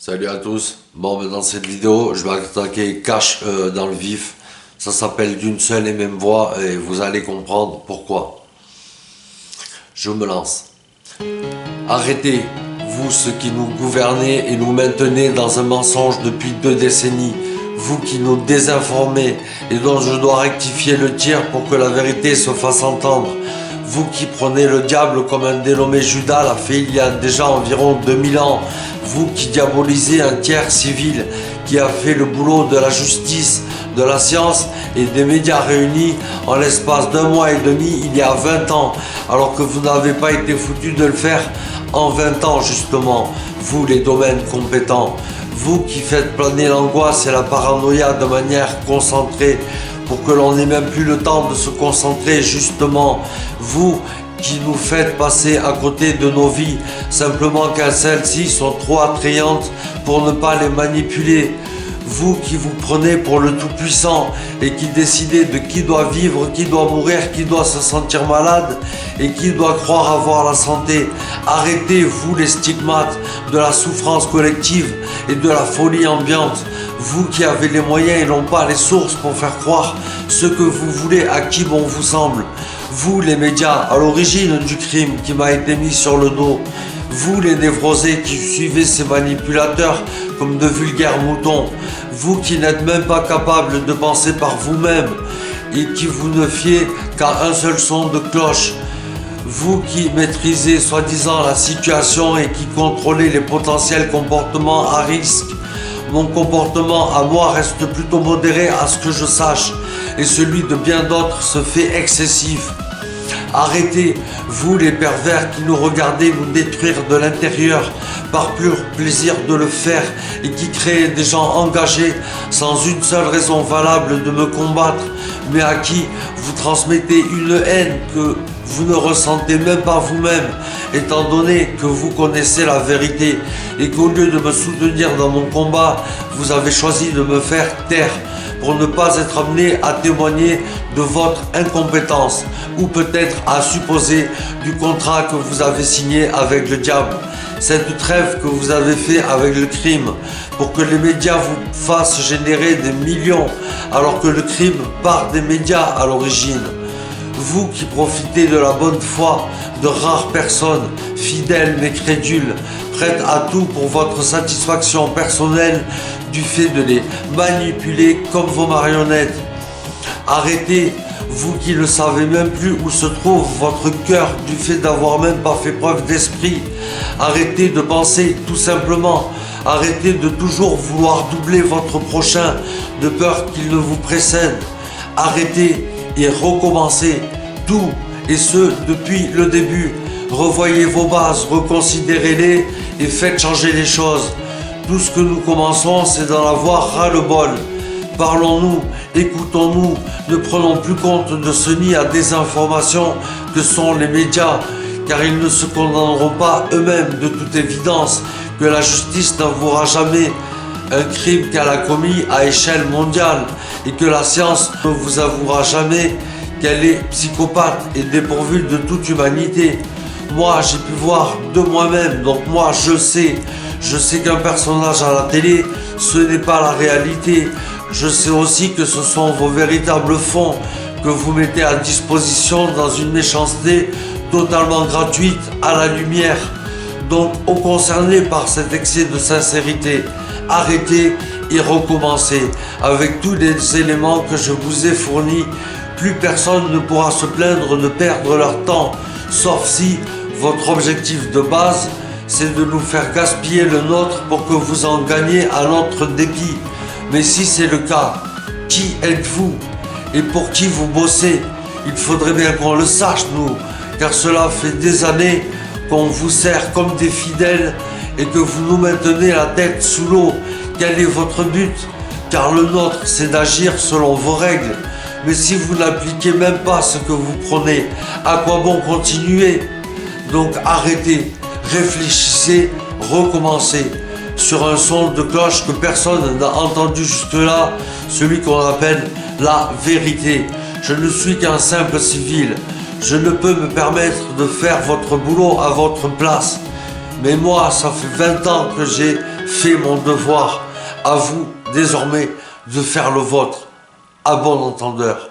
Salut à tous. Bon, dans cette vidéo, je vais attaquer cash dans le vif. Ça s'appelle d'une seule et même voix et vous allez comprendre pourquoi. Je me lance. Arrêtez, vous ceux qui nous gouvernez et nous maintenez dans un mensonge depuis 2 décennies. Vous qui nous désinformez et dont je dois rectifier le tir pour que la vérité se fasse entendre. Vous qui prenez le diable comme un dénommé Judas l'a fait il y a déjà environ 2000 ans. Vous qui diabolisez un tiers civil qui a fait le boulot de la justice, de la science et des médias réunis en l'espace d'1 mois et demi il y a 20 ans, alors que vous n'avez pas été foutu de le faire en 20 ans justement, vous les domaines compétents. Vous qui faites planer l'angoisse et la paranoïa de manière concentrée pour que l'on n'ait même plus le temps de se concentrer justement. Vous qui nous faites passer à côté de nos vies simplement car celles-ci sont trop attrayantes pour ne pas les manipuler. Vous qui vous prenez pour le Tout-Puissant et qui décidez de qui doit vivre, qui doit mourir, qui doit se sentir malade et qui doit croire avoir la santé. Arrêtez, vous les stigmates de la souffrance collective et de la folie ambiante. Vous qui avez les moyens et non pas les sources pour faire croire ce que vous voulez à qui bon vous semble. Vous les médias à l'origine du crime qui m'a été mis sur le dos. Vous les névrosés qui suivez ces manipulateurs comme de vulgaires moutons. Vous qui n'êtes même pas capables de penser par vous-même et qui vous ne fiez qu'à un seul son de cloche. Vous qui maîtrisez soi-disant la situation et qui contrôlez les potentiels comportements à risque. Mon comportement à moi reste plutôt modéré à ce que je sache et celui de bien d'autres se fait excessif. Arrêtez, vous les pervers qui nous regardez nous détruire de l'intérieur par pur plaisir de le faire et qui créez des gens engagés sans une seule raison valable de me combattre, mais à qui vous transmettez une haine que vous ne ressentez même pas vous-même, étant donné que vous connaissez la vérité et qu'au lieu de me soutenir dans mon combat, vous avez choisi de me faire taire pour ne pas être amené à témoigner de votre incompétence ou peut-être à supposer du contrat que vous avez signé avec le diable. Cette trêve que vous avez fait avec le crime pour que les médias vous fassent générer des millions alors que le crime part des médias à l'origine. Vous qui profitez de la bonne foi de rares personnes, fidèles mais crédules, prêtes à tout pour votre satisfaction personnelle du fait de les manipuler comme vos marionnettes. Arrêtez, vous qui ne savez même plus où se trouve votre cœur du fait d'avoir même pas fait preuve d'esprit. Arrêtez de penser tout simplement. Arrêtez de toujours vouloir doubler votre prochain de peur qu'il ne vous précède. Arrêtez et recommencez tout et ce depuis le début. Revoyez vos bases, reconsidérez-les et faites changer les choses. Tout ce que nous commençons, c'est d'en avoir ras-le-bol. Parlons-nous, écoutons-nous, ne prenons plus compte de ce nid à désinformation que sont les médias, car ils ne se condamneront pas eux-mêmes de toute évidence que la justice n'avouera jamais un crime qu'elle a commis à échelle mondiale et que la science ne vous avouera jamais qu'elle est psychopathe et dépourvue de toute humanité. Moi, j'ai pu voir de moi-même, donc moi, je sais qu'un personnage à la télé, ce n'est pas la réalité. Je sais aussi que ce sont vos véritables fonds que vous mettez à disposition dans une méchanceté totalement gratuite à la lumière. Donc, aux concernés par cet excès de sincérité, arrêtez et recommencez avec tous les éléments que je vous ai fournis. Plus personne ne pourra se plaindre de perdre leur temps, sauf si votre objectif de base, c'est de nous faire gaspiller le nôtre pour que vous en gagniez à notre dépit. Mais si c'est le cas, qui êtes-vous et pour qui vous bossez? Il faudrait bien qu'on le sache, nous, car cela fait des années qu'on vous sert comme des fidèles et que vous nous maintenez la tête sous l'eau. Quel est votre but? Car le nôtre, c'est d'agir selon vos règles. Mais si vous n'appliquez même pas ce que vous prenez, à quoi bon continuer? Donc arrêtez, réfléchissez, recommencez. Sur un son de cloche que personne n'a entendu jusque-là, celui qu'on appelle la vérité. Je ne suis qu'un simple civil. Je ne peux me permettre de faire votre boulot à votre place. Mais moi, ça fait 20 ans que j'ai fait mon devoir. À vous désormais de faire le vôtre. À bon entendeur.